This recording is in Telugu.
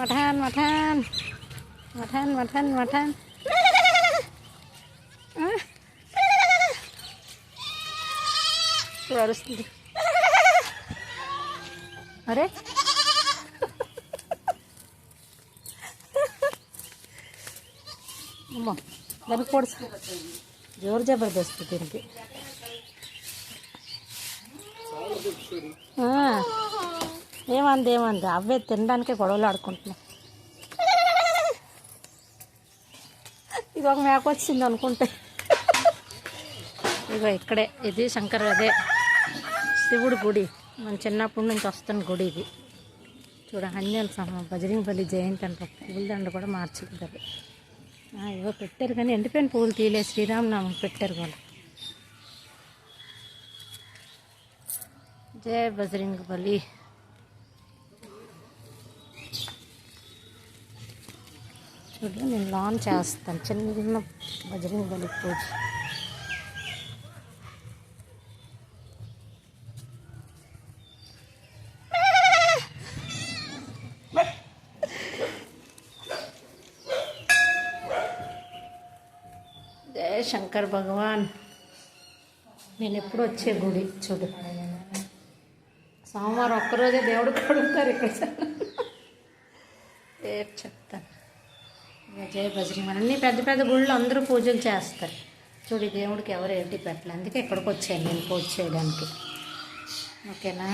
Mutton mutton mutton mutton mutton అరుస్తుంది. అరే అమ్మో దానికి పొడుసు జోరు జబర్దస్త్ దీనికి. ఏమంది అవే తినడానికే గొడవలు ఆడుకుంటున్నాం. ఇది ఒక మేక వచ్చింది అనుకుంటే. ఇగో ఇక్కడే ఇది శంకర్ అదే శివుడి గుడి, మన చిన్నప్పటి నుంచి వస్తున్న గుడి ఇది. చూడ ఆంజనేయ బజరంగబలి జయంతి అంట. పూలదండ కూడా మార్చుకుంటారు. ఇవో పెట్టారు కానీ ఎండిపోయిన పువ్వులు తీయలేదు. శ్రీరామనామం పెట్టారు వాళ్ళు. జయ బజరంగబలి. చూడు నేను లాన్ చేస్తాను చిన్న బజరంగబలి పూజ. జయ శంకర్ భగవాన్. నేను ఎప్పుడు వచ్చే గుడి చూడు. సోమవారం ఒక్కరోజే దేవుడు కడుగుతారు ఇక్కడ. రేపు చెప్తాను. జయ బజరంగ. అన్ని పెద్ద పెద్ద గుళ్ళు అందరూ పూజలు చేస్తారు. చూడు దేవుడికి ఎవరు ఏంటి పెట్టలే. అందుకే ఇక్కడికి వచ్చాను నేను పూజ చేయడానికి. ఓకేనా.